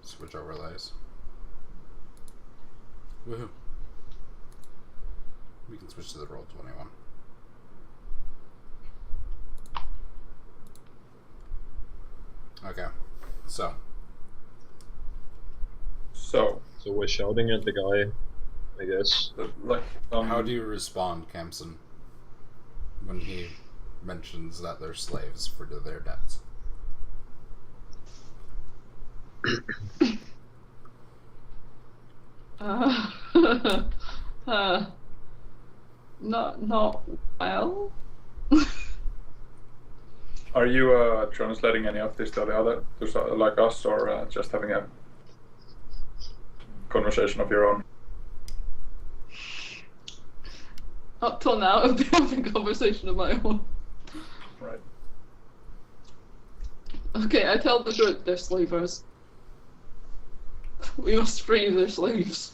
Switch overlays. Woohoo. We can switch to the Roll21. Okay, so. So we're shouting at the guy, I guess. like, How do you respond, Kamson, when he mentions that they're slaves for their debts? Not well. Are you translating any of this to the other, like us, or just having a conversation of your own? Up till now, I've been having a conversation of my own. Right. Okay, I tell the group they're slavers. We must free their slaves.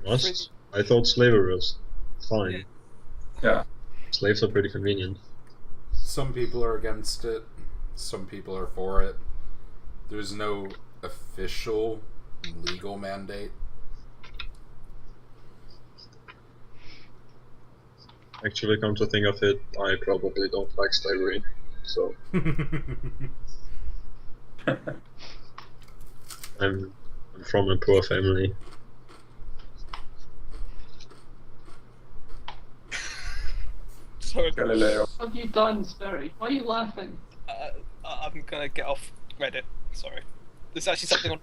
Must? I thought slavery was fine. Yeah. Slaves are pretty convenient. Some people are against it. Some people are for it. There's no official legal mandate. Actually, come to think of it, I probably don't like slavery, so I'm from a poor family. Sorry, Galileo. What have you done, Sperry? Why are you laughing? I'm gonna get off Reddit. Sorry. There's actually something on.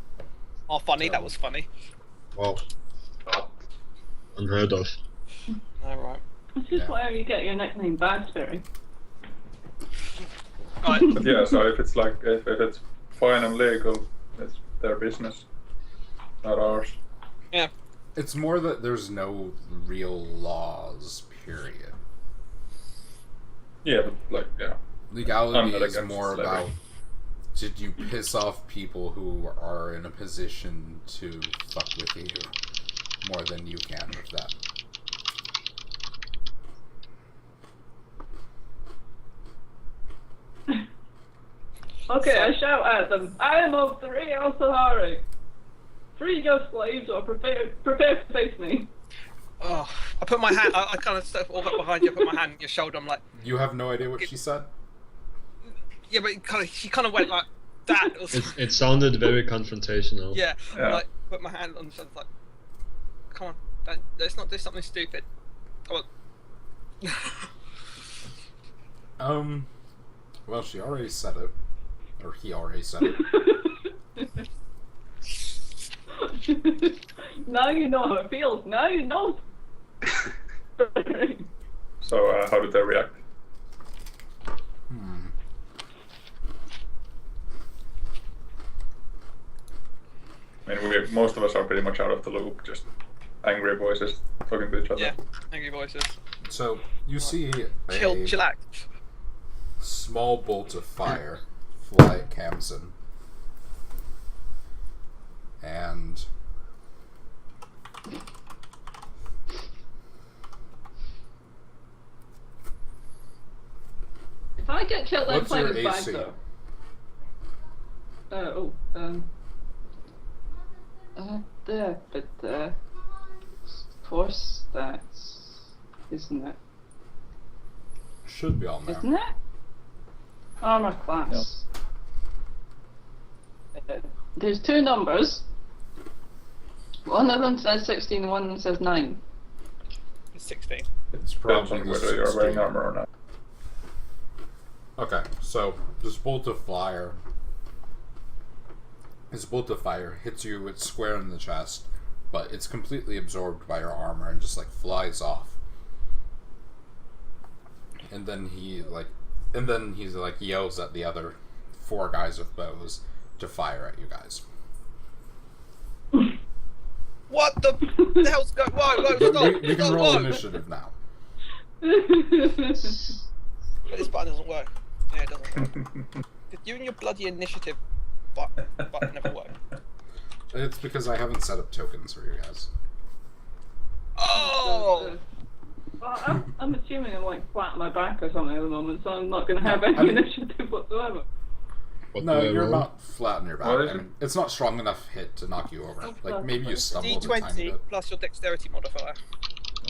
Oh, funny. That was funny. Wow. Unheard of. Alright. This is where you get your nickname, Bad Sperry. Right. But yeah, so if it's like, if it's fine and legal, it's their business, not ours. Yeah. It's more that there's no real laws, period. Yeah, but like, yeah. Legality I'm not is against more slavery. about, did you piss off people who are in a position to fuck with you more than you can with that. Okay, I shout at them. I am of the Real Sahari. Free your slaves or prepare to face me. Oh, I put my hand. I kind of step walk up behind you. I put my hand on your shoulder. I'm like, You have no idea what she said? yeah, but she kind of went like that. It sounded very confrontational. Yeah. Yeah. Like put my hand on the shoulder. Like, come on, let's not do something stupid. Come on. Well, she already said it. Or he already said it. Now you know how it feels. Now you know. So how did they react? I mean, most of us are pretty much out of the loop, just angry voices talking to each other. Yeah. Angry voices. So, you see a Chillax. small bolt of fire fly at Kamson. And If I get killed, I'm what's playing your with bag AC? though. There, but force stats, isn't it? Should be on there. Isn't it? Armor class. There's two numbers. One of them says 16, one of them says 9. It's 16. It's Depends probably on the whether you're 16. wearing armor or not. Okay, so this bolt of fire hits you with square in the chest, but it's completely absorbed by your armor and just like flies off. And then he yells at the other 4 guys with bows to fire at you guys. What the hell's going? Whoa, But stop! we can Stop, roll whoa. initiative now. But this button doesn't work. Yeah, it doesn't work. You and your bloody initiative button never work. It's because I haven't set up tokens for you guys. Oh! Well, I'm assuming I'm like flat on my back or something at the moment, so I'm not going to have any I mean- initiative whatsoever. What No, do I you're roll? not flat on your back. What is I mean, it's not strong enough hit to knock you over. Like maybe you stumble a tiny D20 bit. plus your dexterity modifier.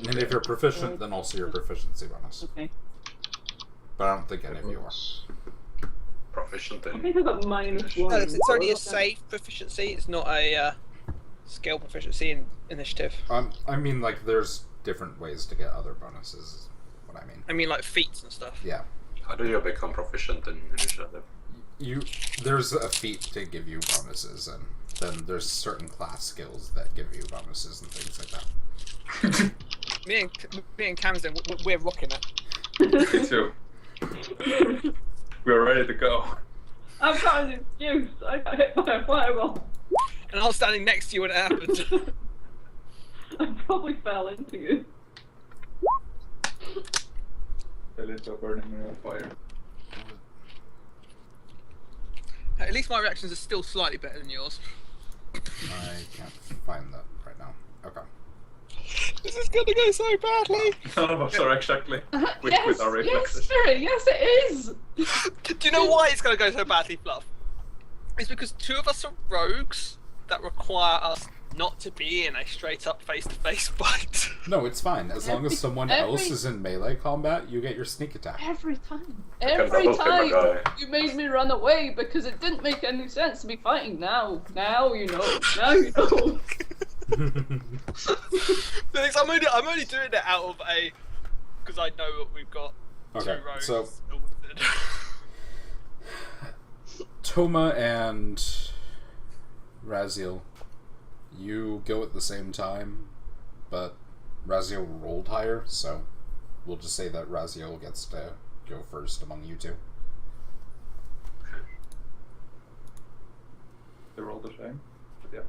And if you're proficient, then also your proficiency bonus. Okay. But I don't think any of you are. Proficient I in. think I got -1. No, it's only a save proficiency. It's not a skill proficiency in initiative. I mean, like, there's different ways to get other bonuses. Is what I mean. I mean, like feats and stuff. Yeah. How do you become proficient in initiative? There's a feat to give you bonuses, and then there's certain class skills that give you bonuses and things like that. Me and Camden, we're rocking it. Me too. We're ready to go. I've got an excuse. I got hit by a fireball. And I was standing next to you when it happened. I probably fell into you. The little burning me on fire. At least my reactions are still slightly better than yours. I can't find that right now. Okay. This is gonna go so badly. None of us are exactly with Yes, our yes, reflexes. Spirit, yes it is! Do you know why it's gonna go so badly, Fluff? It's because two of us are rogues that require us not to be in a straight up face-to-face fight. No, it's fine. As long as someone else is in melee combat, you get your sneak attack. Every time. can Every double kill a time guy. you made me run away because it didn't make any sense to be fighting now. Now you know. Now you know. Felix, I'm only doing it out of a because I know that we've got Okay, two rogues. so Toma and Raziel, you go at the same time, but Raziel rolled higher, so we'll just say that Raziel gets to go first among you two. They roll the same. But yeah.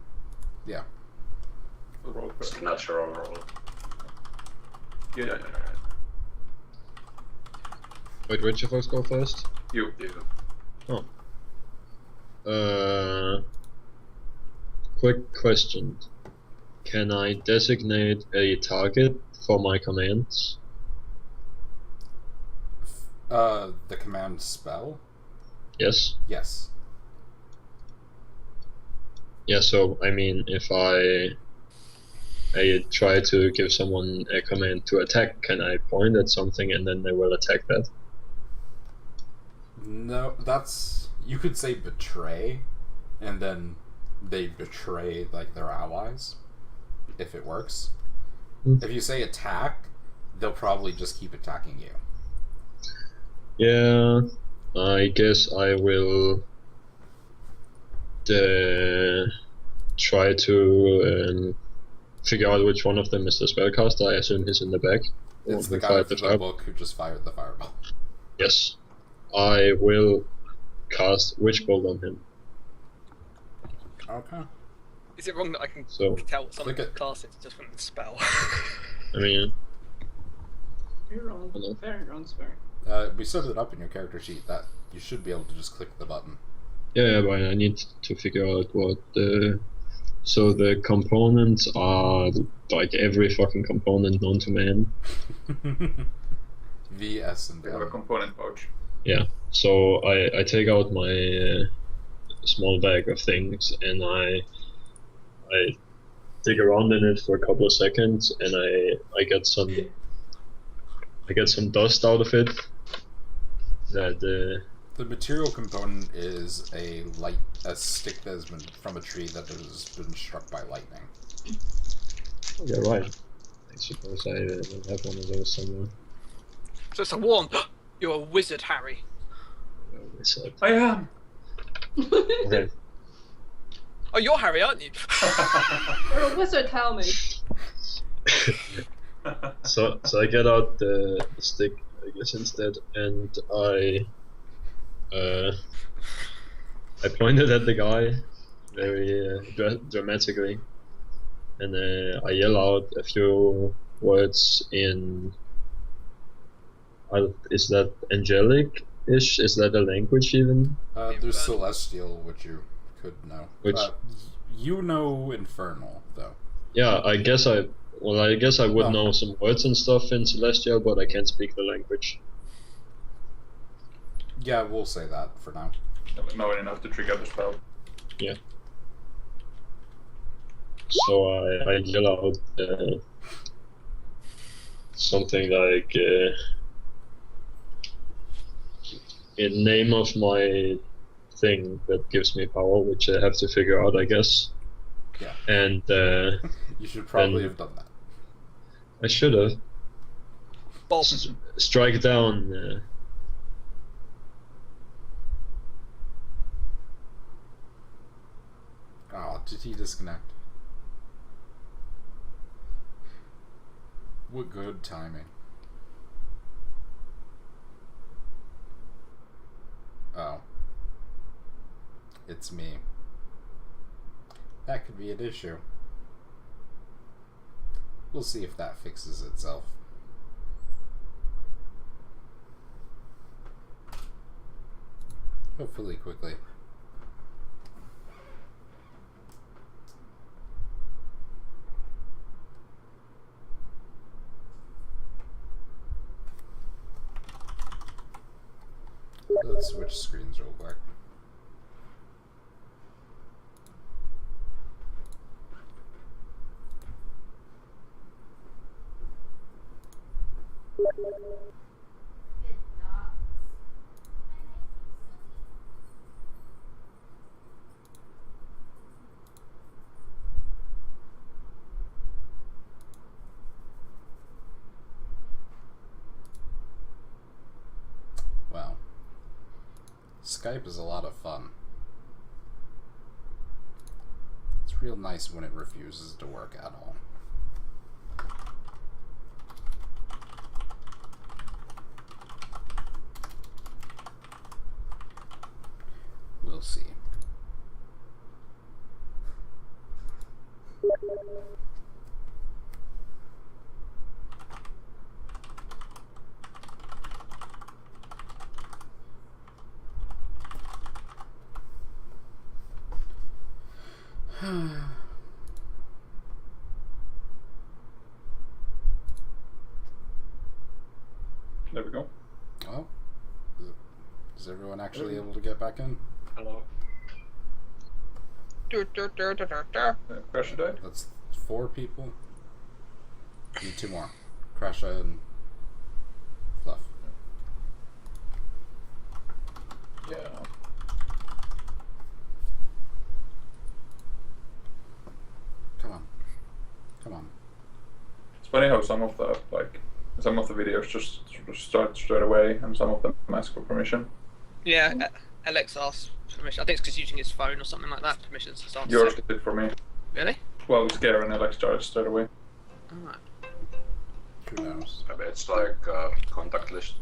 Yeah. We'll roll It's first. a natural roll. Yeah. Wait, which of us go first? You. Oh. Quick question. Can I designate a target for my commands? The command spell? Yes? Yes. Yeah, so, I mean, if I try to give someone a command to attack, can I point at something and then they will attack that? No, that's... You could say betray, and then they betray, like, their allies, if it works. Hmm. If you say attack, they'll probably just keep attacking you. Yeah, I guess I will try to figure out which one of them is the spellcaster. I assume he's in the back. It's the Who guy fired from the fire- book who just fired the fireball. Yes. I will cast Witch Bolt on him. Okay. Is it wrong that I can So, tell what someone Click it. class is just from the spell? I mean, You're wrong. Hello. Very wrong, Spirit. We set it up in your character sheet that you should be able to just click the button. yeah, but I need to figure out what the... So the components are like every fucking component known to man. V, S, and We have a M. component pouch. Yeah, so I take out my small bag of things and I dig around in it for a couple of seconds and I get some dust out of it. That The material component is a stick that has been from a tree that has been struck by lightning. yeah, right. I suppose I will have one of those somewhere. So it's a one. You're a wizard, Harry. So, I am. okay. Oh, you're Harry, aren't you? You're a wizard, tell me. So I get out the stick, I guess, instead, and I point it at the guy very dramatically, and I yell out a few words in. Is that angelic-ish? Is that a language even? There's Celestial, which you could know. Which- You know Infernal, though. Yeah, I guess I would Oh. know some words and stuff in Celestial, but I can't speak the language. Yeah, we'll say that for now. knowing enough to trigger the spell. So I yell out something like, in name of my thing that gives me power, which I have to figure out, I guess. Yeah. And You should probably then- have done that. I should have. Bob. Strike down. Oh, did he disconnect? What good timing. Oh. It's me. That could be an issue. We'll see if that fixes itself. Hopefully quickly. Let's switch screens real quick. Wow. Skype is a lot of fun. It's real nice when it refuses to work at all. We'll see. There we go. Oh, is everyone actually able to get back in? Hello. Crasher died. That's 4 people. Need 2 more. Crasha and Fluff. Yeah. Come on. Come on. It's funny how some of the videos just start straight away, and some of them ask for permission. Yeah, Alex asked permission. I think it's because using his phone or something like that. Permissions to start. Yours did it for me. Really? Well, Scare and Alex started straight away. Alright. Who knows? Maybe it's like contact list.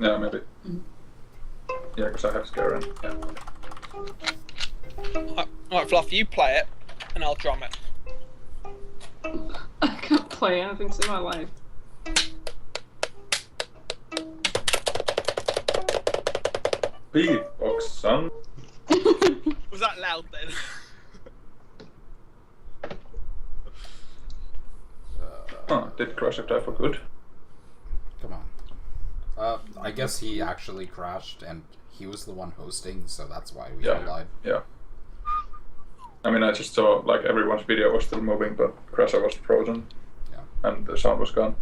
Yeah, maybe. Yeah, because I have Scare and yeah. Alright, Fluff, you play it, and I'll drum it. I can't play anything to my life. Big box, son. Was that loud then? Huh, did Crusher die for good? Come on. I guess he actually crashed, and he was the one hosting, so that's why we all died. Yeah. I mean, I just saw like everyone's video was still moving, but Crusher was frozen. Yeah. And the sound was gone.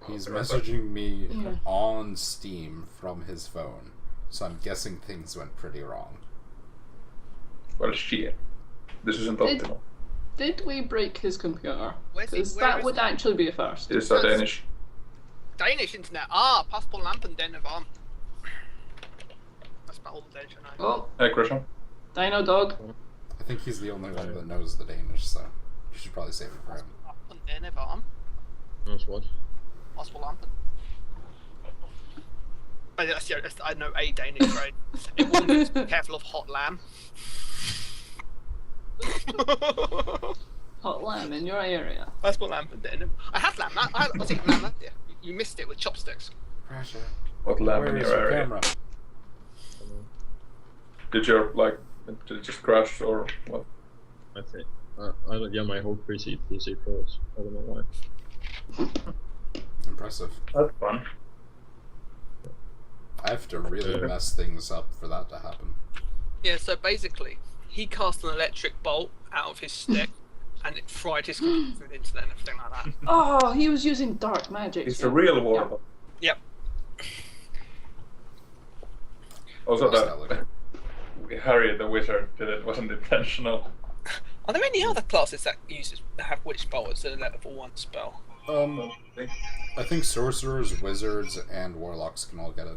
He's messaging me Yeah. on Steam from his phone, so I'm guessing things went pretty wrong. Well, shit. This isn't optimal. Did we break his computer? Where's he? Because Where that is would he? actually be a first. It's a Danish. Danish internet. Ah, Passport Lampen Den of Arm. That's about all the Danish I know. Oh, Hey, Crusher. Dino Dog. I think he's the only one that knows the Danish, so you should probably save it for him. Lampen Den of Arm. Knows what? Passport Lampen. But that's, yeah, I know a Danish phrase. It warns be careful of hot lamb. Hot lamb in your area. Passport Lampen Den. I had lamb. I was eating lamb that year. You missed it with chopsticks. Crasher, What lamb where in is your your area? camera? Did your did it just crash or what? I think. I don't. Yeah, my whole PC froze. I don't know why. Impressive. That's fun. I have to really mess things up for that to happen. Yeah, so basically, he cast an electric bolt out of his stick, and it fried his computer food into it and everything like that. Oh, he was using dark magic. It's a real warlock. Yep. Also, How's that looking? Harry the wizard did it. Wasn't intentional. Are there any other classes that have Witch Bolt as a level 1 spell? I think sorcerers, wizards, and warlocks can all get it.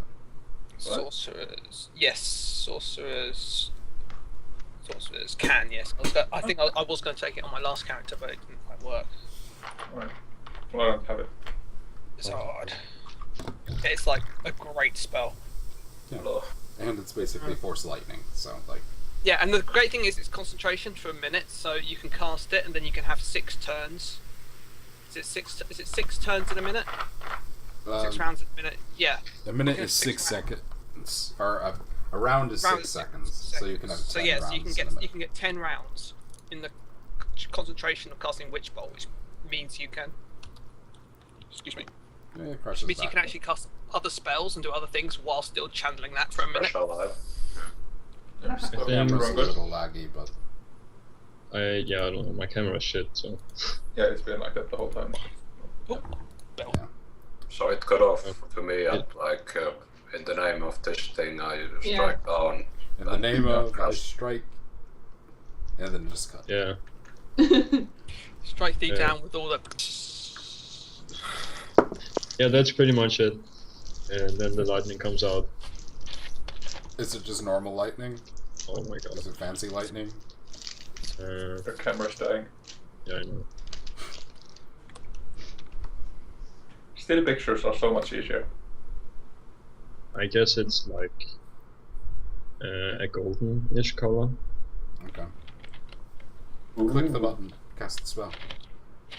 Sorcerers. Yes, sorcerers. Sorcerers can, yes. I think I was going to take it on my last character, but it didn't quite work. Right. Well, I don't have it. It's hard. It's like a great spell. Yeah. And it's basically force lightning, so like. Yeah, and the great thing is it's concentration for a minute, so you can cast it and then you can have 6 turns. Is it 6 turns in a minute? 6 rounds in a minute? Yeah. A minute is 6 seconds, or a round is 6 seconds, so you can have 10 so yeah, rounds. so you can get 10 rounds in the concentration of casting Witch Bolt, which means you can. Excuse me. Yeah, it Which crushes means you that. can actually cast other spells and do other things while still channeling that for a minute. Fresh alive. Yeah, think- The camera's a little laggy, but I don't know. My camera's shit, so. Yeah, it's been like that the whole time. Oh, bell. yeah. So it cut off to me at like in the name of this thing I strike down. In the name of I cast. strike, and then just cut. Yeah. Strike thee Yeah. down with all the. Yeah, that's pretty much it. And then the lightning comes out. Is it just normal lightning? Oh my god. Is it fancy lightning? Your camera's dying. Yeah, I know. Still pictures are so much easier. I guess it's like a golden-ish color. Okay. Click the button. Cast the spell.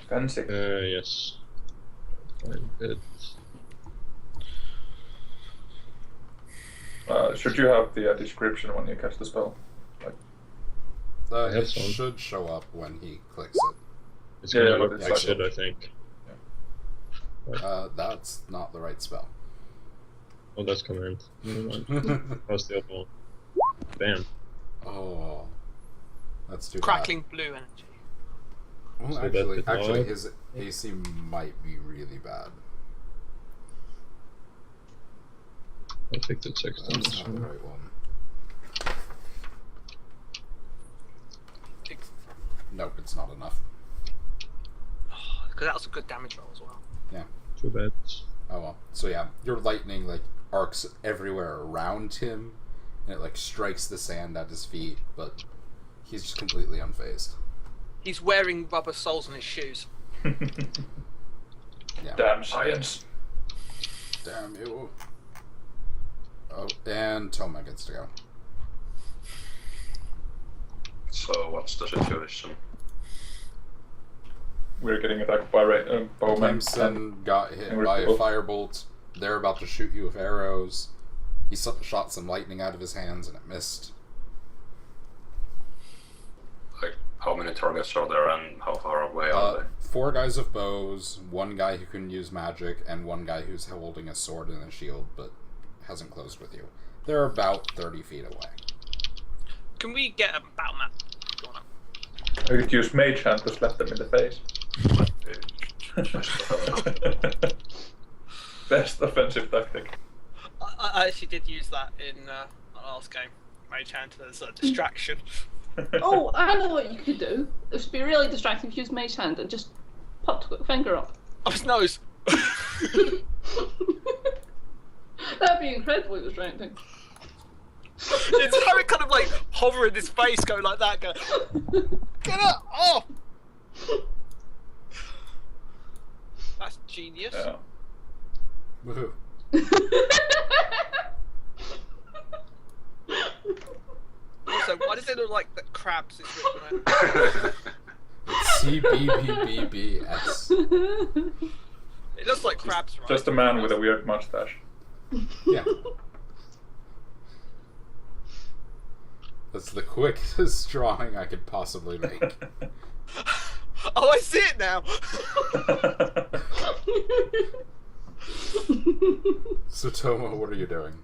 Fancy. Yes. Find it. Should you have the description when you cast the spell? I have It some. should show up when he clicks it. It's Yeah, gonna but look it's like like- shit, I think. That's not the right spell. Oh, that's command. Never mind. How's the other one? Bam. Oh, that's too Crackling blue energy. bad. Well, So that did actually, not- his AC might be really bad. I'll take the text on That's this not the one. right one. Nope, it's not enough. Because that was a good damage roll as well. Too bad. Oh well. So yeah, your lightning like arcs everywhere around him, and it like strikes the sand at his feet, but he's just completely unfazed. He's wearing rubber soles on his shoes. Yeah. Damn science. Damn you. Oh, and Toma gets to go. So what's the situation? We're getting attacked by bowmen. and Clemson got hit and we're by a both- firebolt. They're about to shoot you with arrows. He shot some lightning out of his hands and it missed. Like how many targets are there and how far away are they? 4 guys with bows, 1 guy who can use magic, and 1 guy who's holding a sword and a shield but hasn't closed with you. They're about 30 feet away. Can we get a battle map? Go on up. I could use Mage Hand to slap them in the face. Best offensive tactic. I actually did use that in my last game. Mage Hand as a distraction. Oh, I know what you could do. It would be really distracting if you used Mage Hand and just popped a finger up. Up his nose! That'd be incredibly distracting. It's how it kind of like hover in his face, go like that, go, get up! Oh! That's genius. Yeah. Woohoo. Also, why does it look like the crabs is written on it? It's CBBBBS. It looks like crabs, right? Just a man with a weird mustache. Yeah. That's the quickest drawing I could possibly make. Oh, I see it now! So Toma, what are you doing?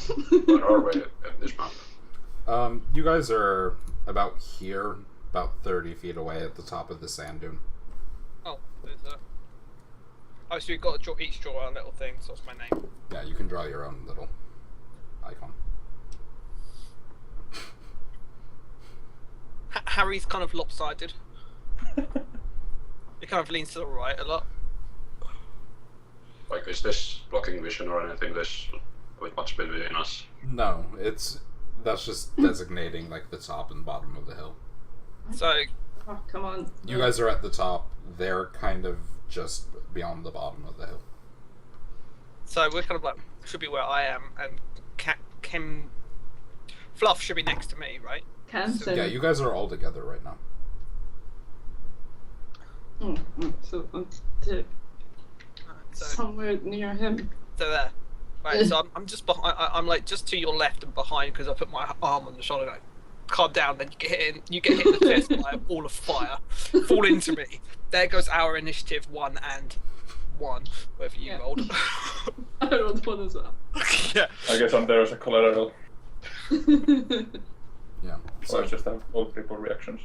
Where are we in this map? You guys are about here, about 30 feet away at the top of the sand dune. Oh, there's a. Oh, so we've got to each draw our little thing, so it's my name. Yeah, you can draw your own little icon. Harry's kind of lopsided. He kind of leans to the right a lot. Like, is this blocking vision or anything? This with much between us? No, that's just designating like the top and bottom of the hill. So, Oh, come on. You guys are at the top. They're kind of just beyond the bottom of the hill. so we're kind of like should be where I am, and Kim Fluff should be next to me, right? Cancel. Yeah, you guys are all together right now. So So, somewhere near him. so there. Right, so I'm just behind. I'm like just to your left and behind because I put my arm on the shoulder. Like, calm down. Then you get hit in the chest by a ball of fire. Fall into me. There goes our initiative 1 and 1. Whatever you Yeah. rolled. I rolled one as well. Yeah. I guess I'm there as a collateral. Yeah. So I So, just have old people reactions.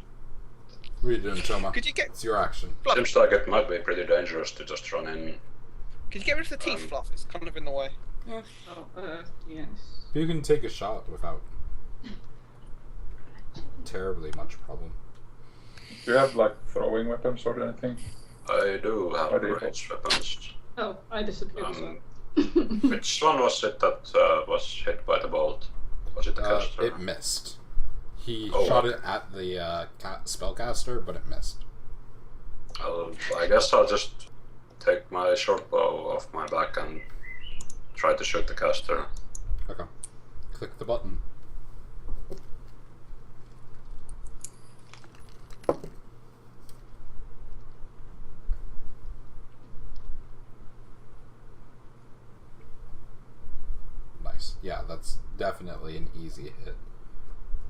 what are you doing, Toma? Could you get It's your action. Fluff? Seems like it might be pretty dangerous to just run in. Could you get rid of the teeth, Fluff? It's kind of in the way. Yeah. Oh, yes. You can take a shot without terribly much problem. Do you have like throwing weapons or anything? I do have What do you ranged weapons. Oh, I disappeared as well. Which one was it that was hit by the bolt? Was it the caster? It missed. He Oh, shot okay. it at the spellcaster, but it missed. I guess I'll just take my short bow off my back and try to shoot the caster. Okay. Click the button. Nice. Yeah, that's definitely an easy hit.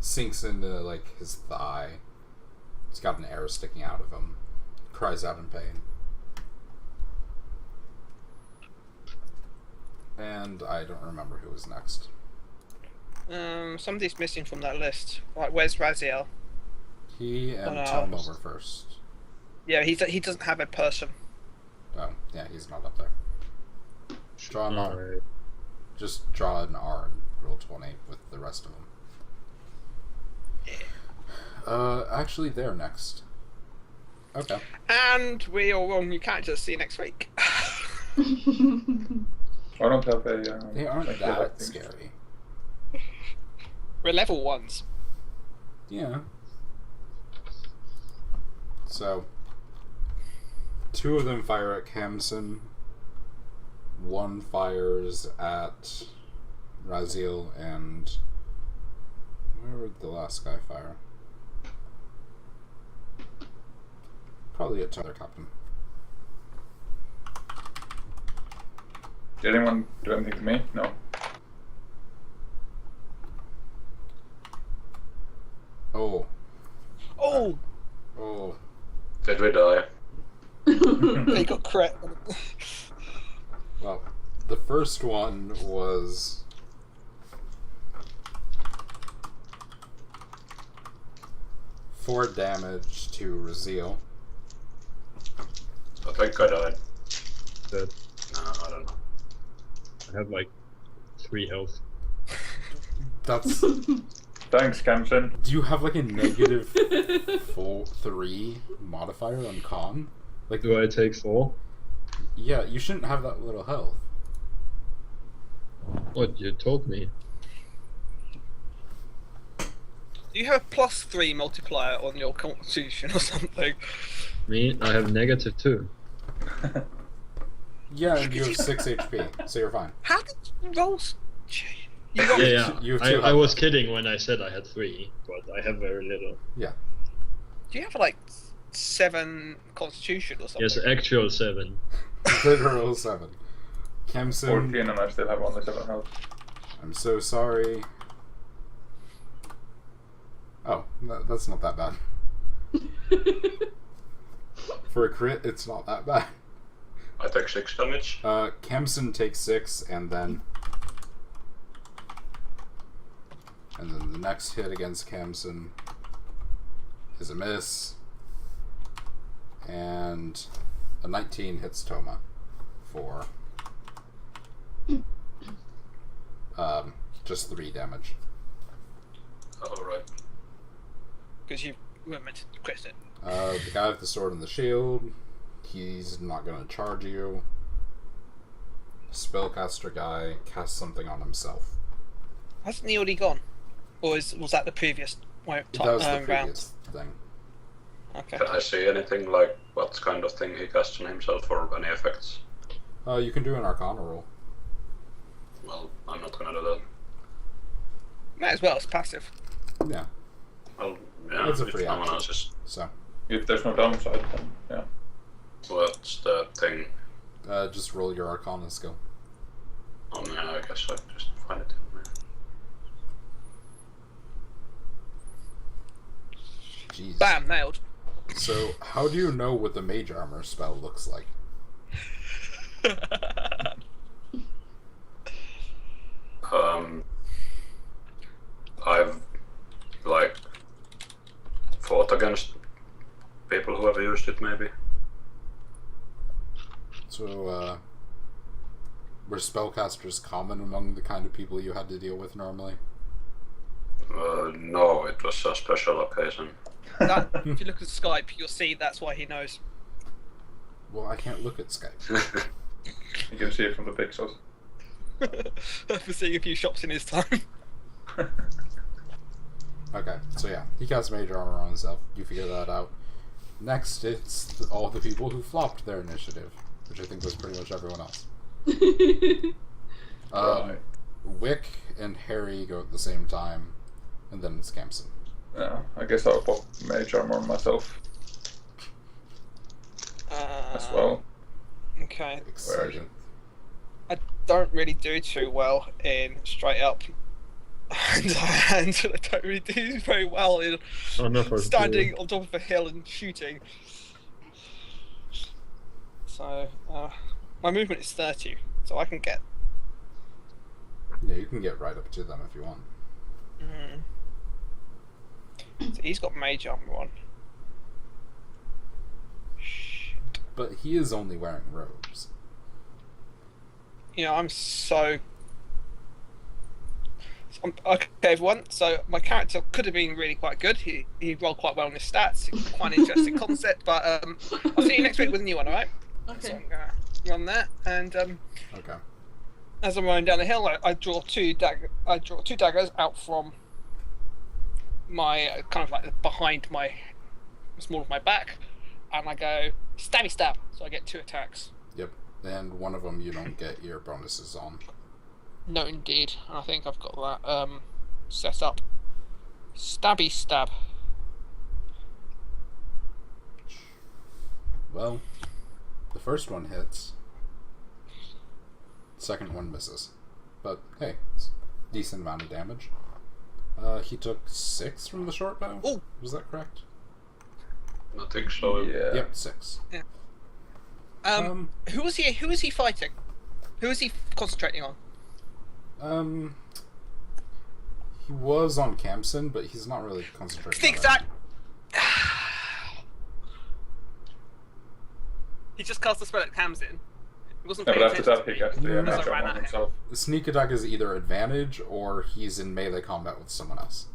Sinks into like his thigh. He's got an arrow sticking out of him. Cries out in pain. And I don't remember who was next. Somebody's missing from that list. Right, where's Raziel? He and no. Toma were first. Yeah, he doesn't have a person. Oh, yeah, he's not up there. Draw an R. Alright. Just draw an R and roll 20 with the rest of them. Actually, they're next. Okay. And we all roll new characters. See you next week. I don't have a. They aren't like, that thing. scary. We're level 1s. Yeah. So, 2 of them fire at Kamson. 1 fires at Raziel, and where would the last guy fire? Probably at Tether Captain. Did anyone do anything to me? No. Oh. Oh, Oh. Did we die? they got crit. Well, the first one was 4 damage to Raziel. I think I died. That No, I don't know. I have like 3 health. That's. Thanks, Camson. Do you have like a negative 3 modifier on con? Like, Do I take 4? yeah, you shouldn't have that little health. What, you told me? Do you have a +3 multiplier on your constitution or something? Me? I have -2. Yeah, and you have 6 HP, so you're fine. How did you roll? You rolled Yeah, You have yeah. 2 I was health. kidding when I said I had 3, but I have very little. Do you have like 7 constitution or something? Yes, actual 7. Literal 7. Kemson, 14 and I still have only 7 health. I'm so sorry. Oh, that's not that bad. For a crit, it's not that bad. I take 6 damage. Kemson takes 6, and then And then the next hit against Kamson is a miss. And a 19 hits Toma for just 3 damage. Alright. Because you weren't meant to crit it. The guy with the sword and the shield, he's not going to charge you. Spellcaster guy casts something on himself. Hasn't he already gone? Or was that the previous That was the round? previous thing. Okay. Can I see anything like what kind of thing he casts on himself or any effects? You can do an Arcana roll. Well, I'm not gonna do that. Might as well, it's passive. Yeah. Well, yeah, It's a if free no one action. else is. So, If there's no downside, then yeah. What's the thing? just roll your Arcana skill. Oh, yeah, I guess I just find it in there. Jeez. Bam, nailed. So, how do you know what the Mage Armor spell looks like? I've like fought against people who have used it, maybe. So, were spellcasters common among the kind of people you had to deal with normally? No, it was a special occasion. That, if you look at Skype, you'll see that's why he knows. Well, I can't look at Skype. You can see it from the pixels. For seeing a few shops in his time. Okay, so yeah, he casts Mage Armor on himself. You figure that out. Next, it's all the people who flopped their initiative, which I think was pretty much everyone else. Right. Wick and Harry go at the same time, and then it's Kamson. Yeah, I guess I'll pop Mage Armor on myself as well. Okay. Exciting. I don't really do too well in straight up. And I don't really do very well in Oh, no, for standing on top of a hill and shooting. So, my movement is 30, so I can get. Yeah, you can get right up to them if you want. So he's got mage armor on. Shit. But he is only wearing robes. You know, I'm so. Okay, everyone. So my character could have been really quite good. He rolled quite well on his stats. It's quite an interesting concept. But I'll see you next week with a new one. All right? So Okay. I'm gonna run that, and Okay. as I'm running down the hill, I draw two daggers out from my kind of like behind my small of my back, and I go stabby stab. So I get 2 attacks. Yep. And one of them you don't get your bonuses on. No, indeed. I think I've got that set up. Stabby stab. Well, the first one hits. The second one misses. But hey, it's a decent amount of damage. He took 6 from the short bow. Ooh. Was that correct? I think so. Yeah. Yep, 6. Who was he fighting? Who was he concentrating on? He was on Kamson, but he's not really concentrating. Think on that. it. He just cast a spell at Kamsin. He wasn't No, paying but after attention that, he to me. cast the As Mage I ran Armor on at him. himself. The sneak attack is either advantage or he's in melee combat with someone else.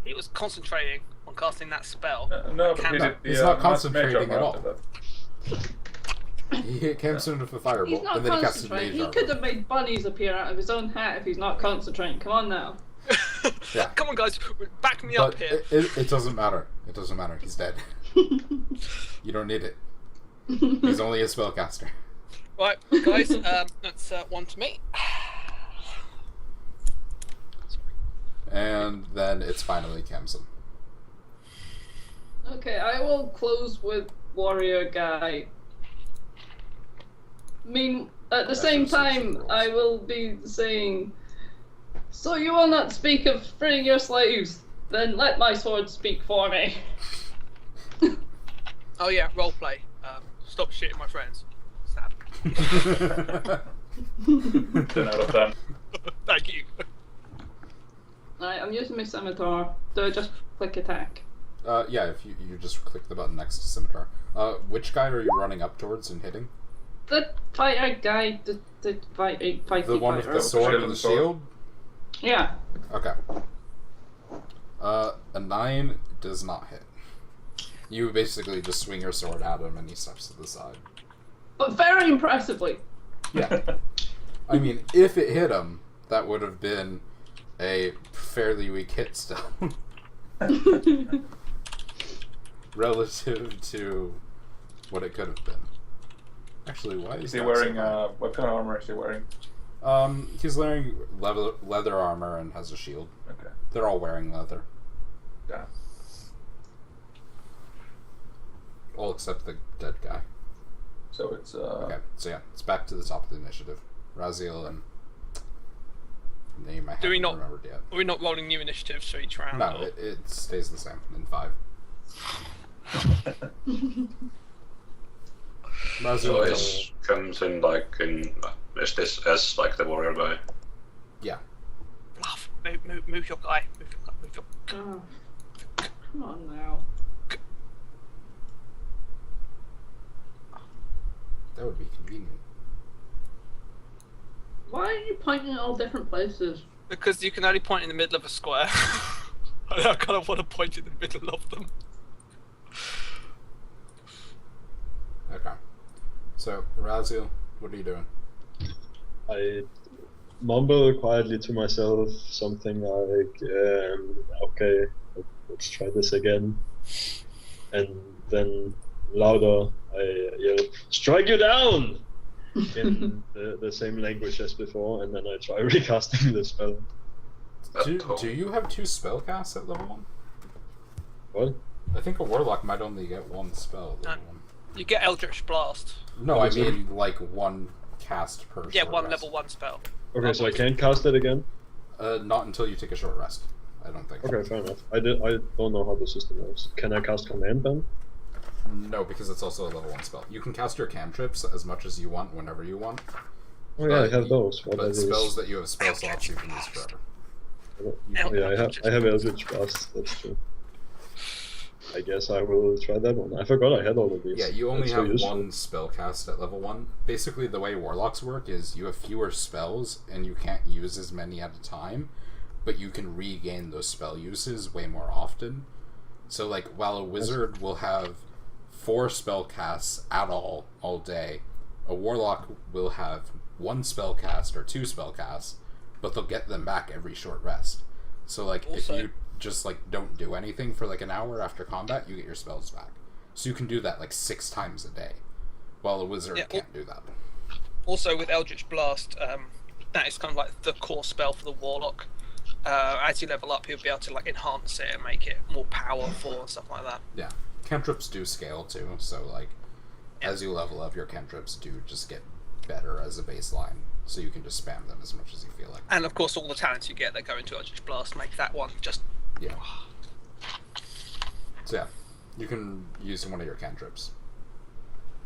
He was concentrating on casting that spell. No, but he No, did the, he's not Mage concentrating Armor at after all. that. He hit Kamson with a firebolt, He's not and then he casted concentrating. Mage He Armor. could have made bunnies appear out of his own hat if he's not concentrating. Come on now. Yeah. Come on, guys, back me up But here. it doesn't matter. It doesn't matter. He's dead. You don't need it. He's only a spellcaster. Right, guys, that's one to me. And then it's finally Kamson. Okay, I will close with warrior guy. At the same time, I will be saying, "So you will not speak of freeing your slaves? Then let my sword speak for me." Oh yeah, roleplay. Stop shitting my friends. Stab. 10 out of 10. Thank you. Alright, I'm using my scimitar. Do I just click attack? Yeah, if you just click the button next to scimitar. Which guy are you running up towards and hitting? The fighter guy, the fighting The one with fighter. the sword and the shield? Yeah. Okay. A 9 does not hit. You basically just swing your sword at him and he steps to the side. But very impressively. Yeah. I mean, if it hit him, that would have been a fairly weak hit still. Relative to what it could have been. Actually, why is Is he that wearing so high? what kind of armor is he wearing? He's wearing leather armor and has a shield. Okay. They're all wearing leather. Yeah. All except the dead guy. So it's Okay, so yeah, it's back to the top of the initiative. Raziel and name I Do we haven't not- remembered yet. Are we not rolling new initiatives for each round? No, or- it stays the same in 5. Raziel So is it comes in like in. Is this S like the warrior guy? Bluff. Move your guy. Move your guy. Move your... Oh, come on now. that would be convenient. Why are you pointing at all different places? Because you can only point in the middle of a square. I kind of want to point in the middle of them. Okay. So, Raziel, what are you doing? I mumble quietly to myself something like, okay, let's try this again. And then louder, I yell, strike you down! In the same language as before, and then I try recasting the spell. Do you have 2 spell casts at level 1? What? I think a warlock might only get 1 spell at level 1. You get Eldritch Blast. No, What I is it? mean like 1 cast per Yeah, short one rest. level 1 spell. Okay, so I can't cast it again? Not until you take a short rest, I don't think. Okay, fair enough. I don't know how the system works. Can I cast command then? No, because it's also a level 1 spell. You can cast your cantrips as much as you want, whenever you want. Oh yeah, I But have those. What are But these? spells that you have spell slots you can use forever. Oh, yeah, I have Eldritch Blast, that's true. I guess I will try that one. I forgot I had all of these. Yeah, you only That's so have useful. 1 spell cast at level 1. Basically, the way warlocks work is you have fewer spells, and you can't use as many at a time, but you can regain those spell uses way more often. So, like, while a wizard will have 4 spell casts at all day, a warlock will have 1 spell cast or 2 spell casts, but they'll get them back every short rest. So, like, Also- if you just, like, don't do anything for, like, an hour after combat, you get your spells back. So you can do that, like, 6 times a day, while a wizard Yeah, can't do that. Also, with Eldritch Blast, that is kind of like the core spell for the Warlock. As you level up, you'll be able to like enhance it and make it more powerful and stuff like that. Yeah. Cantrips do scale, too, so, like, as you level up, your cantrips do just get better as a baseline, so you can just spam them as much as you feel like. And of course, all the talents you get that go into Eldritch Blast make that one just... Yeah. So yeah, you can use one of your cantrips.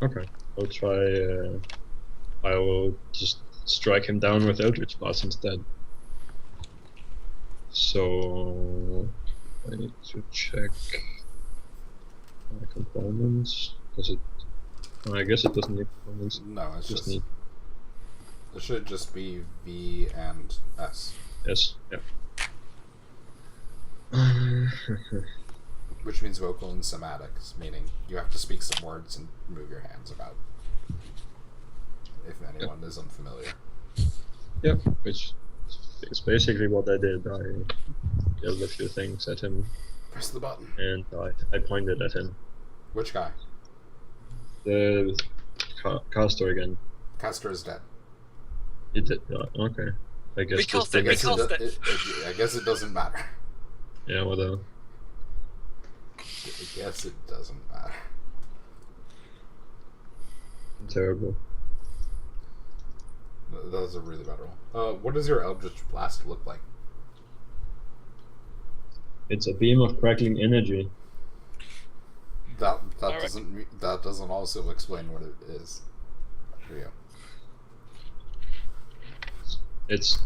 Okay, I'll try. I will just strike him down with Eldritch Blast instead. So I need to check my components. Does it? I guess it doesn't need components. No, it's Just just need it should just be V and S, S. Yeah. which means vocal and somatics, meaning you have to speak some words and move your hands about. If anyone is unfamiliar. Yep, which is basically what I did. I yelled a few things at him, Press the button. and I pointed at him. Which guy? The caster again. Caster is dead. He did. Okay. I guess Recast this it, thing is- recast I guess it doesn't matter. Yeah, whatever. I guess it doesn't matter. Terrible. That was a really bad roll. What does your Eldritch Blast look like? It's a beam of crackling energy. That Alright. doesn't also explain what it is for you. It's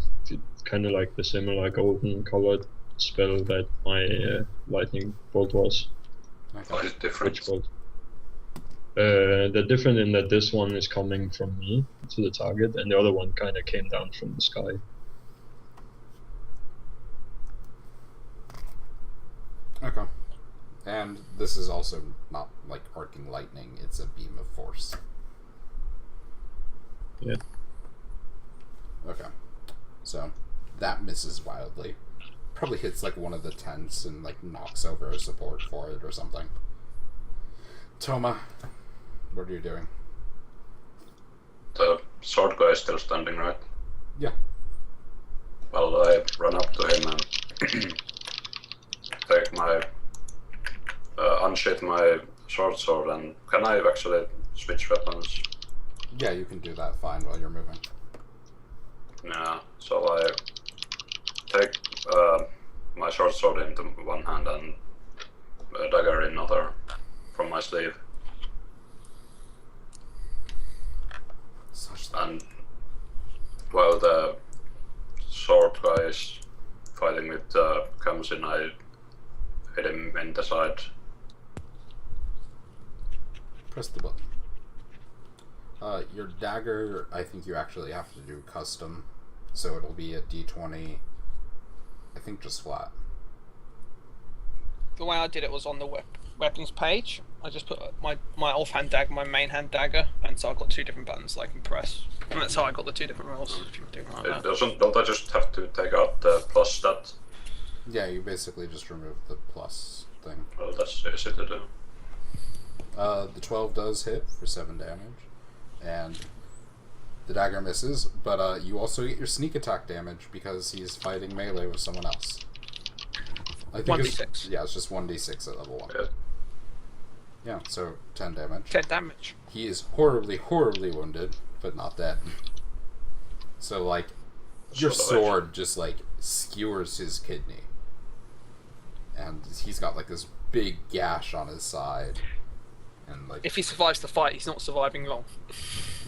kind of like the similar golden colored spell that my lightning bolt was. What Okay. is different? Which bolt? They're different in that this one is coming from me to the target, and the other one kind of came down from the sky. Okay. And this is also not like arcing lightning, it's a beam of force. Yeah. Okay. So, that misses wildly. Probably hits like one of the tents and like knocks over a support for it or something. Toma, what are you doing? The sword guy is still standing, right? Yeah. Well, I run up to him and take my unsheath my short sword, and can I actually switch weapons? Yeah, you can do that fine while you're moving. Yeah, so I take my short sword into one hand and a dagger in other from my sleeve. Such And while the sword guy is fighting with Kamsin, I hit him in the side. Press the button. Your dagger, I think you actually have to do custom, so it'll be a d20, I think just flat. The way I did it was on the weapons page. I just put my offhand dagger, my main hand dagger, and so I've got two different buttons that I can press. And that's how I got the two different rolls. If you do it like It that. don't I just have to take out the plus stat? Yeah, you basically just remove the plus thing. Well, that's easy to do. The 12 does hit for 7 damage, and the dagger misses, but you also get your sneak attack damage because he's fighting melee with someone else. I think 1d6. Yeah, it's just 1d6 at level 1. Yeah. Yeah, so 10 damage. 10 damage. He is horribly, horribly wounded, but not dead. So, like, your sword just, like, skewers his kidney. And he's got, like, this big gash on his side. And, like, If he survives the fight, he's not surviving long.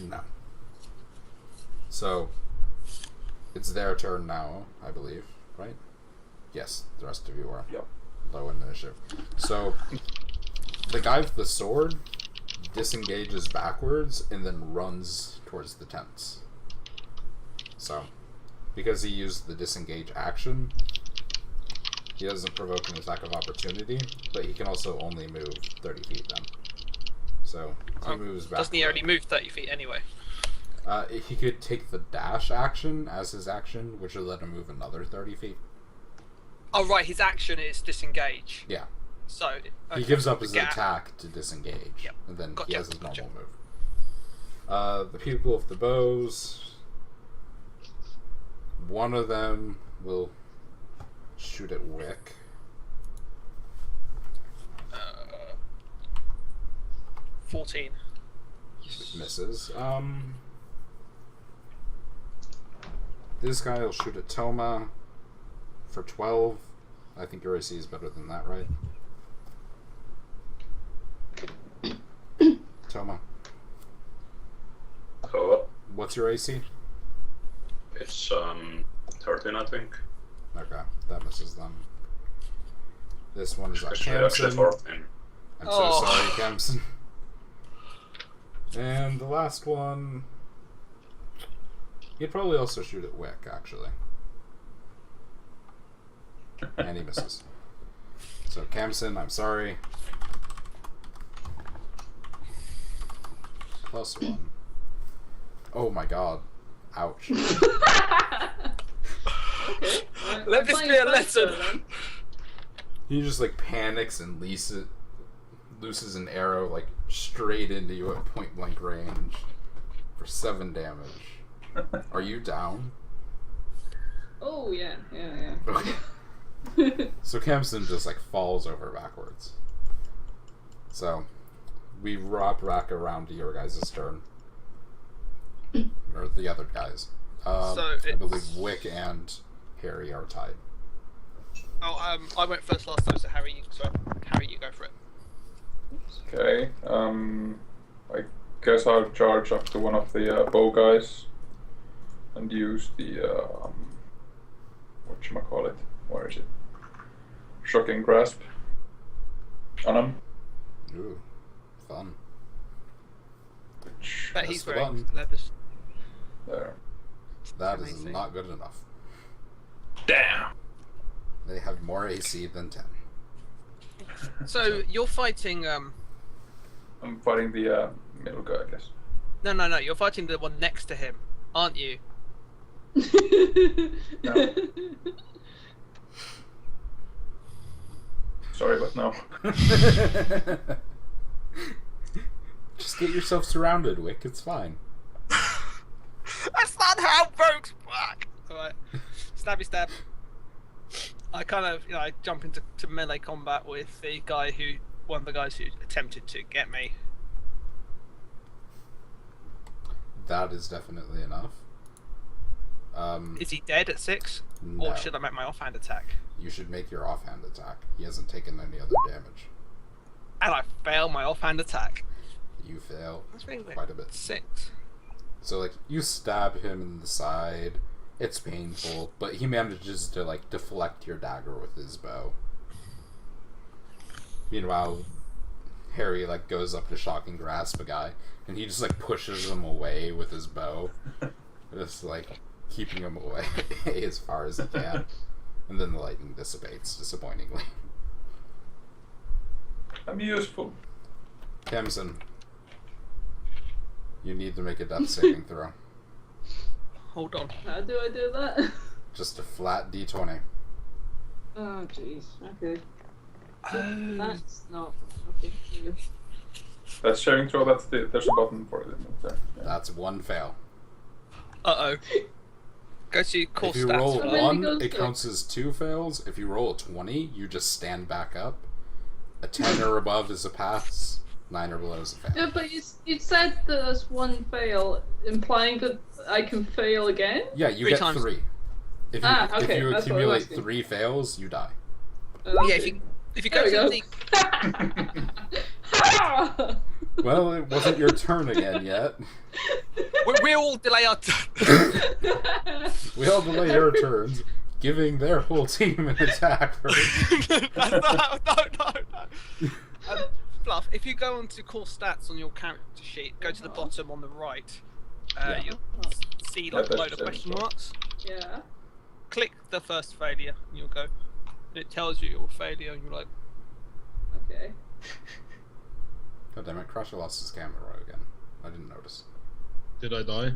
no. So, it's their turn now, I believe, right? Yes, the rest of you are Yep. low in initiative. So, the guy with the sword disengages backwards and then runs towards the tents. So, because he used the disengage action, he doesn't provoke an attack of opportunity, but he can also only move 30 feet then. So, he moves back. Doesn't he already move 30 feet anyway? He could take the dash action as his action, which would let him move another 30 feet. Oh right, his action is disengage. Yeah. So He okay, gives up his gap. attack to disengage, Yep. and then he Gotcha, has his gotcha. normal move. The people with the bows, one of them will shoot at Wick. 14. Misses. This guy will shoot at Toma for 12. I think your AC is better than that, right? Toma, So what? what's your AC? It's 13, I think. Okay, that misses them. This one is Actually, Kamson. 14. I'm Oh. so sorry, Kamson. And the last one, he'd probably also shoot at Wick, actually. And he misses. So, Kamson, I'm sorry. +1. Oh my god. Ouch. Okay. Let this be a lesson. He just like panics and looses an arrow like straight into you at point blank range for 7 damage. Are you down? Oh yeah, yeah, Okay. yeah. So Kamson just like falls over backwards. So we wrap back around to your guys' turn. Or the other guys. So I believe it's- Wick and Harry are tied. Oh, I went first last time, so Harry, you go for it. Okay. I guess I'll charge up to one of the bow guys and use the whatchamacallit? Where is it? shocking grasp on him. Ooh, fun. Bet Press he's the wearing button. leathers. There. That is Amazing. not good enough. Damn. They have more AC than 10. So you're fighting. I'm fighting the middle guy, I guess. No. You're fighting the one next to him, aren't you? No. Sorry, but no. Just get yourself surrounded, Wick. It's fine. That's not how rogues work. All right, stabby stab. I kind of, I jump into melee combat with the guy one of the guys who attempted to get me. That is definitely enough. Is he dead at 6? No. Or should I make my offhand attack? You should make your offhand attack. He hasn't taken any other damage. And I fail my offhand attack. You fail That's really weird. quite a bit. 6. So, like, you stab him in the side. It's painful, but he manages to, like, deflect your dagger with his bow. Meanwhile, Harry, like, goes up to shock and grasp a guy, and he just, like, pushes him away with his bow. Just, like, keeping him away as far as he can. And then the lightning dissipates, disappointingly. I'm useful. Kemson, you need to make a death saving throw. Hold on. How do I do that? Just a flat d20. Oh, jeez. Okay. Oh. That's not. Okay. here. That's sharing throw. There's a button for it. There. Yeah. That's one fail. Uh-oh. Go to core If you stats. roll How many 1, goes it to? counts as 2 fails. If you roll a 20, you just stand back up. A 10 or above is a pass. 9 or below is a fail. Yeah, but you said that there's one fail, implying that I can fail again? Yeah, you 3 get times. 3. If you, Ah, okay, if you that's what I was accumulate asking. 3 fails, you die. Yeah, if you go There we to go. the... Well, it wasn't your turn again yet. We all delay our turn. We all delay your turns, giving their whole team an attack. No. Fluff, if you go onto core stats on your character sheet, go to the bottom on the right, Yeah. you'll see like a load of question marks. Yeah. Click the first failure and you'll go. And it tells you your failure and you're like, Okay. God damn it, Crusher lost his camera again. I didn't notice. Did I die?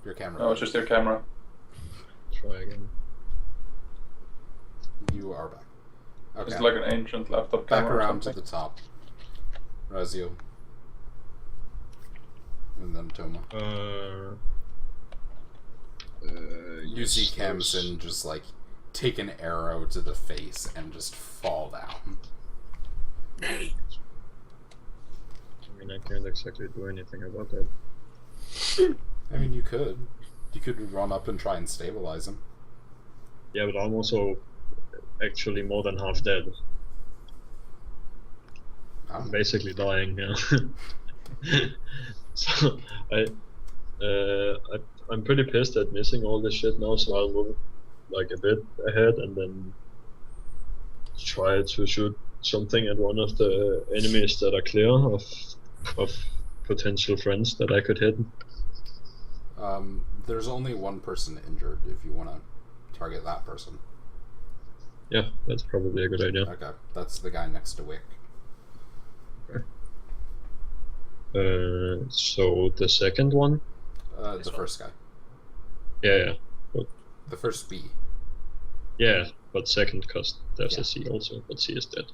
Your camera. No, it's just your camera. Try again. You are back. Okay. It's like an ancient laptop Back camera. or around to something. the top. Razio. And then Toma. You see yes, Kamsin just like take an arrow to the face and just fall down. I mean, I can't exactly do anything about that. I mean, you could. You could run up and try and stabilize him. Yeah, but I'm also actually more than half dead. I I'm don't know. basically dying, yeah. So I'm pretty pissed at missing all this shit now, so I'll move like a bit ahead and then try to shoot something at one of the enemies that are clear of potential friends that I could hit. There's only one person injured if you want to target that person. Yeah, that's probably a good idea. Okay, that's the guy next to Wick. So the second one? This The one. first guy. Yeah, The first B. yeah, but second because there's Yeah. a C also, but C is dead.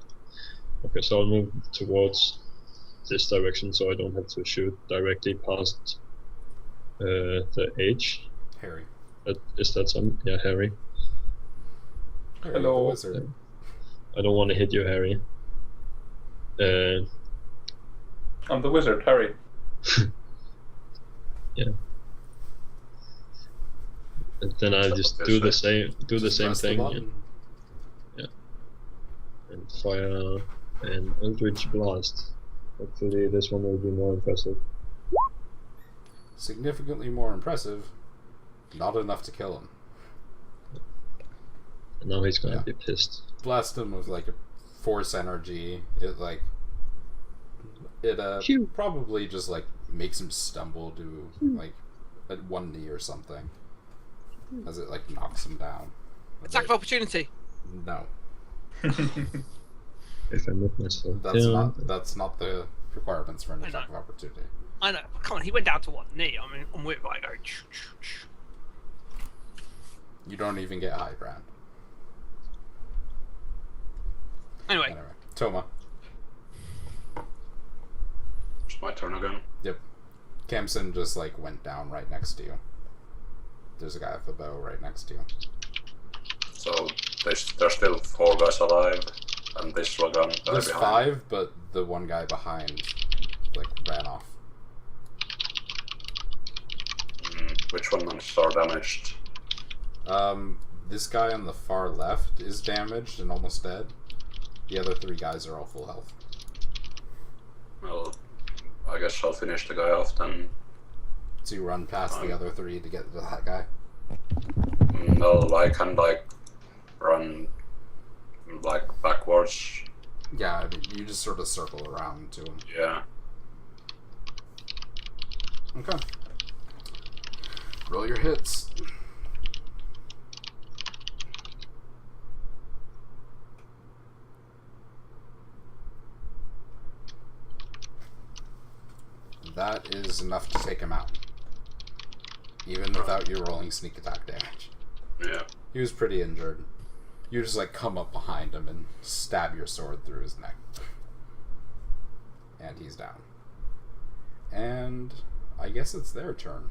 Okay, so I'll move towards this direction so I don't have to shoot directly past the H. Harry. Is that some? Yeah, Harry. Harry, Hello. the wizard. I don't want to hit you, Harry. I'm the wizard, Harry. And then I just do the same Just same press the thing button. and fire an Eldritch Blast. Hopefully this one will be more impressive. Significantly more impressive. Not enough to kill him. And now he's gonna Yeah. be pissed. Blast him with like a force energy. It like it Phew. probably just like makes him stumble to like at one knee or something as it like knocks him down. Attack of opportunity. No, If I move myself that's not the requirements for an I attack of know. opportunity. I know. Come on, he went down to one knee. I mean, I'm with it. I go. You don't even get high ground. Anyway, Toma. It's my turn again. Yep. Kamson just like went down right next to you. There's a guy with a bow right next to you. So there's still 4 guys alive, and this Logan guy There's behind. 5, but the one guy behind like ran off. Which one are damaged? This guy on the far left is damaged and almost dead. The other 3 guys are all full health. Well, I guess I'll finish the guy off then. So you run past the other 3 to get to that guy. No, I can like run like backwards. Yeah, I mean, you just sort of circle around to him. Yeah. Okay. Roll your hits. That is enough to take him out. Even without you rolling sneak attack damage. Yeah. He was pretty injured. You just like come up behind him and stab your sword through his neck. And he's down. And I guess it's their turn.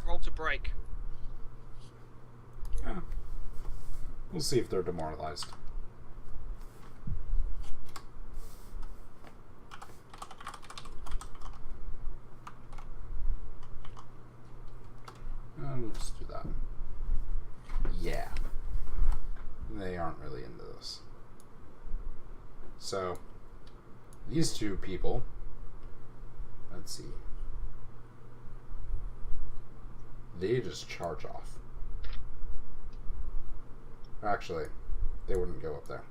roll to break. Yeah. We'll see if they're demoralized. We'll just do that. Yeah. They aren't really into this. So, these 2 people, let's see. They just charge off. Actually, they wouldn't go up there.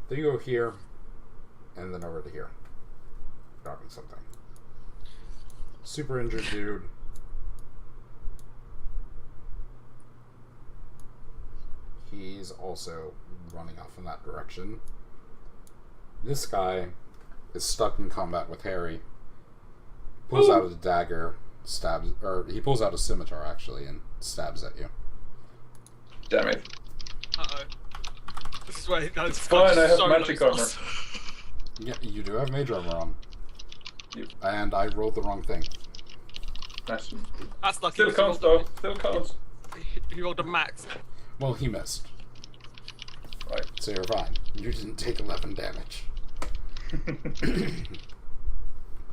They go here, and then over to here. Grabbing something. Super injured dude. He's also running off in that direction. This guy is stuck in combat with Harry. Pulls out a dagger, stabs, or he pulls out a scimitar actually, and stabs at you. Damn it. Uh-oh. This is where It's fine, I have so magic low armor. sauce. Yeah, you do have mage armor on. Yep. And I rolled the wrong thing. Nice. That's lucky. Still counts though. Still counts. He rolled a max. Well, he missed. Right. So you're fine. You didn't take 11 damage.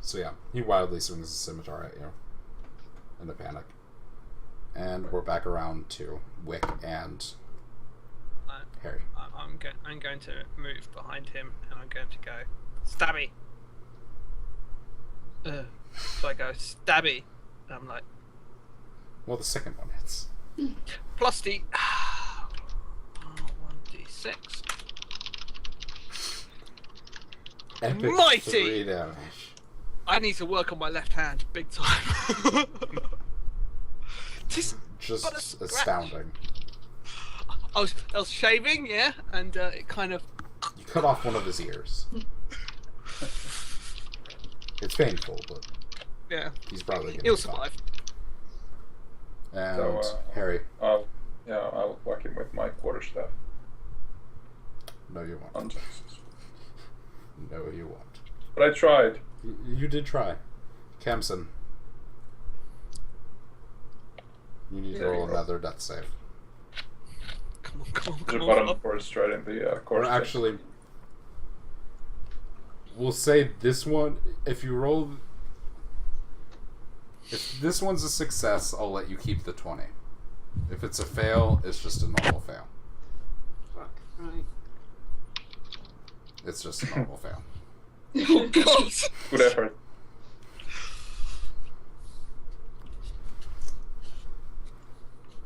So yeah, he wildly swings a scimitar at you in a panic. And we're back around to Wick and Harry. I'm going to move behind him, and I'm going to go stabby. So I go stabby, and I'm like Well, the second one hits. plus D. 1d6. Epic Mighty! 3 damage. I need to work on my left hand big time. Just but a Just scratch. astounding. I was shaving, yeah, and it kind of. You cut off one of his ears. It's painful, but Yeah, he's probably gonna he'll be fine. survive. And So, Harry, I'll whack him with my quarterstaff. no, you won't. Unsuccessful. No, you won't. But I tried. You did try. Kamson, you need to There you roll go. another death save. Come on, come on, There's a come on. button for it straight in the Or course. actually, we'll say this one. If you roll, if this one's a success, I'll let you keep the 20. If it's a fail, it's just a normal fail. Right. It's just a normal fail. Oh God! Good effort.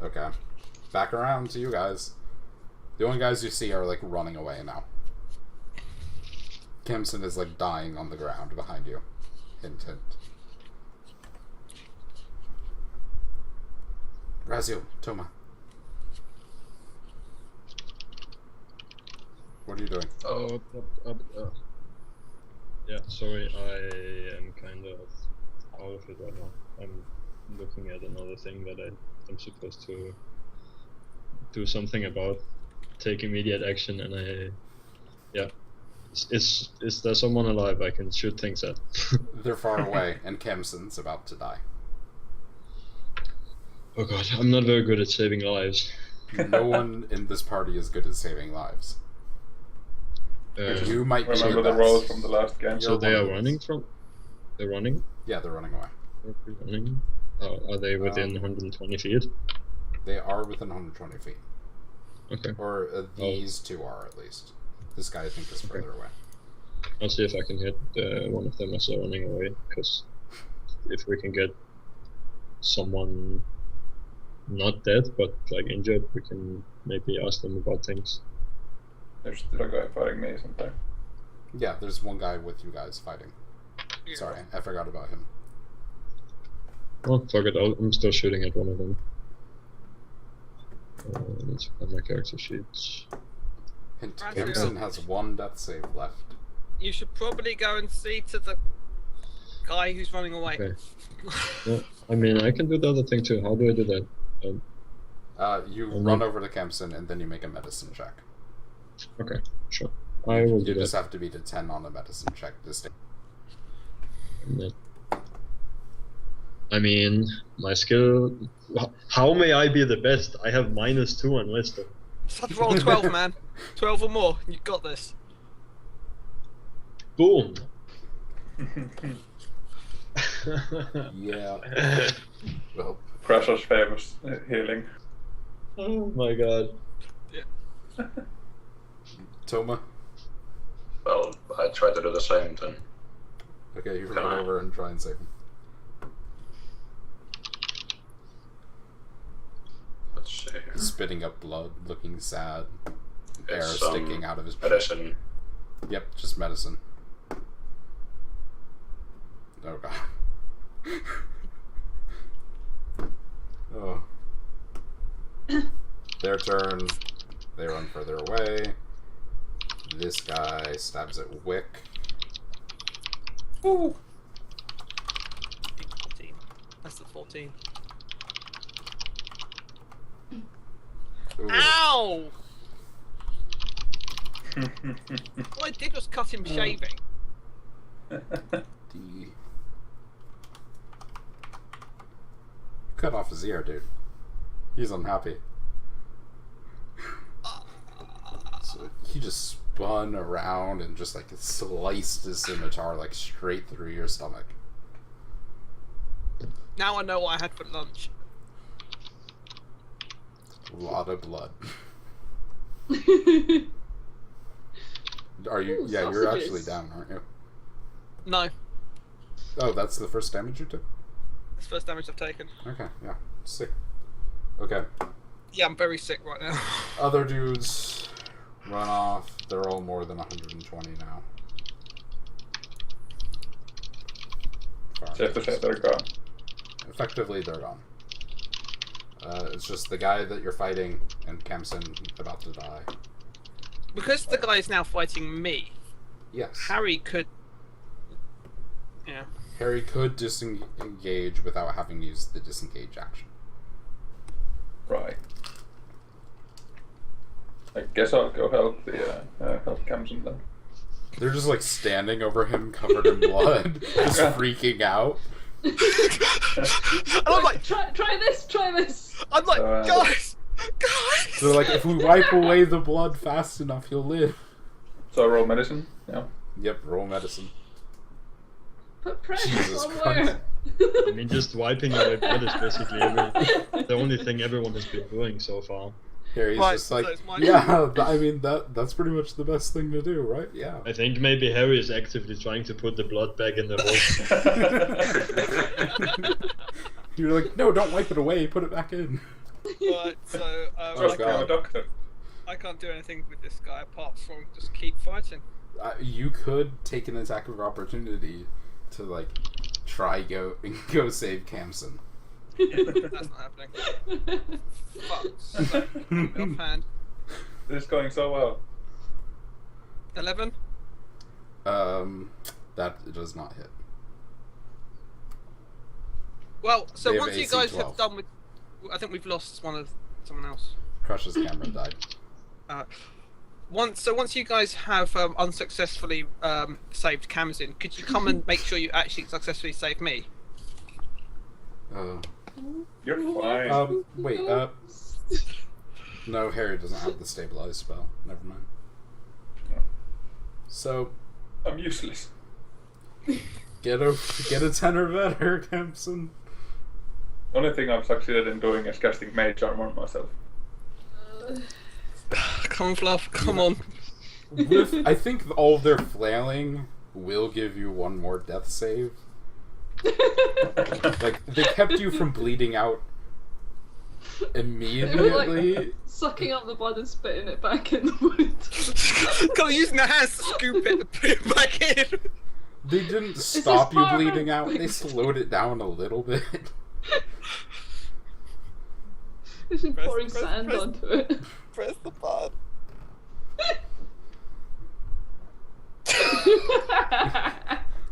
Okay. back around to you guys. The only guys you see are like running away now. Kimson is like dying on the ground behind you. Hint, hint. Razio, Toma. What are you doing? Yeah, sorry, I am kind of out of it right now. I'm looking at another thing that I'm supposed to do something about, take immediate action, and is there someone alive I can shoot things at? They're far away, and Kimson's about to die. Oh god, I'm not very good at saving lives. No one in this party is good at saving lives. You might be Remember the best. roles from the last game. So they are running from... They're running? Yeah, they're running away. They're running? Are they within 120 feet? They are within 120 feet. Okay. Or these two are, at least. This guy, I think, is further away. I'll see if I can hit one of them as they're running away, because if we can get someone not dead, but like injured, we can maybe ask them about things. There's still a guy fighting me, isn't there? Yeah, there's one guy with you guys fighting. Yeah. Sorry, I forgot about him. Oh, fuck it, I'm still shooting at one of them. Let's find my character sheets. Hint, Razio. Kimson has one death save left. You should probably go and see to the guy who's running away. Okay. Well, I mean, I can do the other thing too. How do I do that? You Mhm. run over to Kimson, and then you make a medicine check. Okay, sure. I will You do just that. have to beat a 10 on a medicine check to stay. And then- I mean, my skill... How may I be the best? I have -2 on wisdom. Just have to roll 12, man. 12 or more. You got this. Boom! Yeah. Well, Crusher's famous healing. Oh my god. Toma. Well, I try to do the same then. Okay, you Can run I? over and try and save him. Let's see here. Spitting up blood, looking sad. Air It's, sticking out of his medicine. Yep, just medicine. Oh god. Oh. Their turn. They run further away. This guy stabs at Wick. Ooh. 14. That's the 14. Ooh. Ow! All I did was cut him shaving. D. Cut off his ear, dude. He's unhappy. So he just spun around and just like sliced his scimitar like straight through your stomach. Now I know what I had for lunch. A lot of blood. Are you? Ooh, Yeah, you're sausages. actually down, aren't you? No. Oh, that's the first damage you took? That's the first damage I've taken. Okay, yeah. Sick. Okay. Yeah, I'm very sick right now. Other dudes run off. They're all more than 120 now. Safe to say they're gone. Effectively, they're gone. It's just the guy that you're fighting and Kemson about to die. Because the guy is now fighting me, Yes. Harry could... Yeah. Harry could disengage without having used the disengage action. Right. I guess I'll go help the help Camson then. They're just like standing over him covered in blood, just freaking out. And I'm like, try this. I'm like, So, guys! They're like, if we wipe away the blood fast enough, he'll live. So I roll medicine. Yeah. Yep, roll medicine. Put pressure Jesus somewhere. I mean, just wiping away blood is basically the only thing everyone has been doing so far. Harry's Right, just so like, it's my yeah, I mean, that's pretty much the best thing to do, right? Yeah. I think maybe Harry is actively trying to put the blood back in the hole. You're like, no, don't wipe it away, put it back in. Right, so, trust me, I'm a God. doctor. I can't do anything with this guy apart from just keep fighting. You could take an attack of opportunity to like try go save Camson. That's not happening. Fuck. So, offhand. This is going so well. 11. That does not hit. Well, so They have once you AC guys 12. have done with, I think we've lost someone else. Crush's camera died. Once you guys have unsuccessfully saved Kamzin, could you come and make sure you actually successfully save me? You're fine. Wait, no, Harry doesn't have the stabilize spell. Never mind. No. So, I'm useless. get a 10 or better, Camson. Only thing I've succeeded in doing is casting mage armor on myself. Come on, Fluff. Come on. I think all of their flailing will give you one more death save. Like, they kept you from bleeding out immediately. Like, sucking up the blood and spitting it back in the wound. Gotta use my hands to scoop it and put it back in. They didn't stop you part of bleeding it? out, they slowed it down a little bit. Just Press- pouring press- sand press- onto it. Press the button.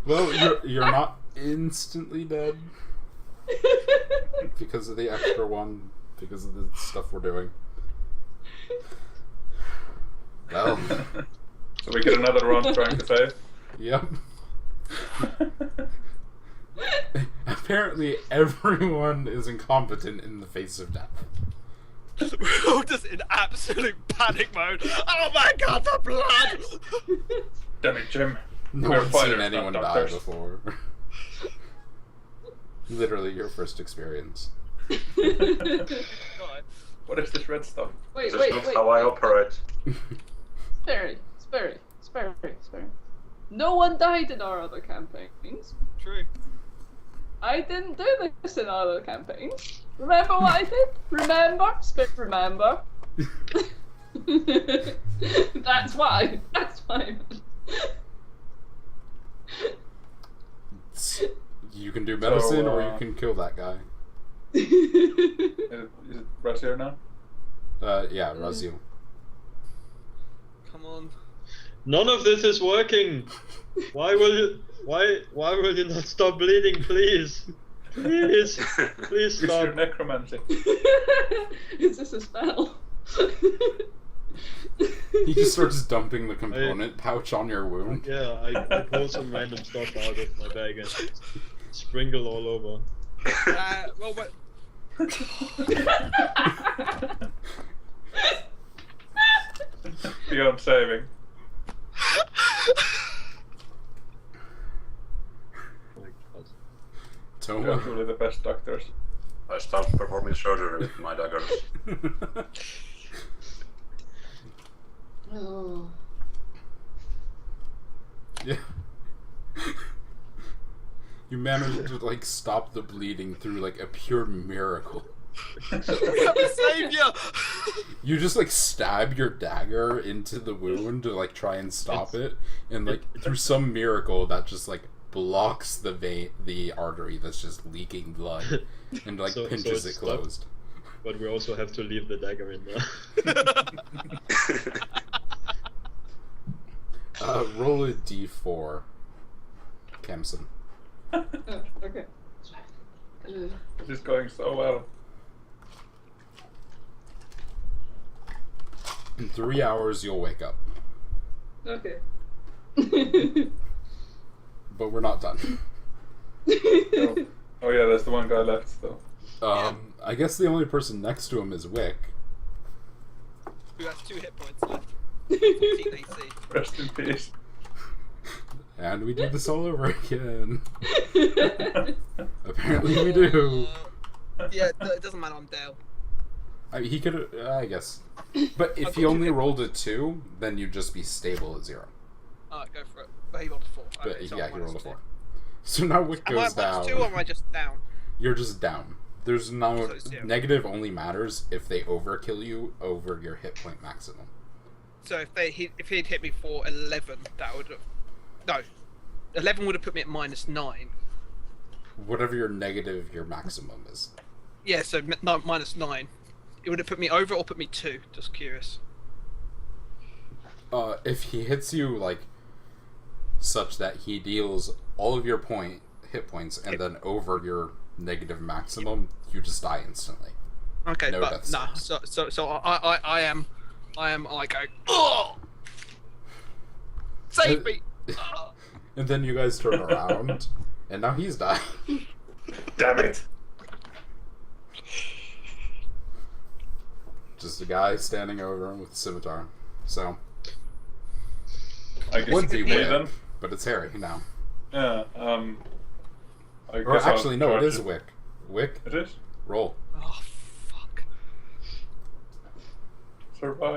Well, you're not instantly dead because of the extra one, because of the stuff we're doing. Well, So we get another round trying to save. yep. Apparently, everyone is incompetent in the face of death. We're all just in absolute panic mode. Oh my god, the blood! Damn it, Jim. No We're one's fighters, seen not anyone die doctors. before. Literally your first experience. God. What is this red stuff? Wait, This wait, is not wait. how I operate. Spare. No one died in our other campaigns. True. I didn't do this in our other campaigns. Remember what I did? Remember? Remember. That's why. You can do medicine, or you So, can kill that guy. Is it Brazier now? Yeah, Raziel. Come on. None of this is working. Why will you not stop bleeding, please? Please Use your stop. necromancy. Is this a spell? He just starts dumping the component pouch on your wound. Yeah, I pull some random stuff out of my bag and sprinkle all over. Well, but Beyond saving. Oh my God. You're Toma. truly the best doctors. I start performing surgery with my daggers. Oh. Yeah. You managed to like stop the bleeding through like a pure miracle. we have a savior! You just like stab your dagger into the wound to like try and stop it, and like through some miracle that just like blocks the artery that's just leaking blood, and like So pinches it's it closed. But we also have to leave the dagger in there. Roll a d4, Camson. Oh, okay. This is going so well. In 3 hours, you'll wake up, Okay. but we're not done. Oh yeah, there's the one guy left still. I guess the only person next to him is Wick. Who has 2 hit points left? 14 AC. Rest in peace. And we do this all over again. Apparently we do. Yeah, it doesn't matter, I'm down. He could, I guess. But if he only rolled a 2, then you'd just be stable at 0. Alright, go for it. But he rolled a 4. But Okay, so yeah, I'm he rolled a -2. 4. So now Wick Am I goes down. -2 or am I just down? You're just down. There's no So it's zero. negative only matters if they overkill you over your hit point maximum. So if he'd hit me for 11, that would have... No. 11 would have put me at -9. Whatever your maximum is. Yeah, so no, -9. It would have put me over or put me 2. Just curious. If he hits you like such that he deals all of your hit points and then over your negative maximum, you just die instantly. Okay, No but death no. saves. So I am like going, oh, save me. And then you guys turn around, and now he's dying. Damn it! Just a guy standing over him with a scimitar. So, I guess would it's be me Wick, then. but it's Harry now. Yeah. I Or guess I'll actually, no, it charge is Wick. Wick, It is. roll. Oh fuck. Survive.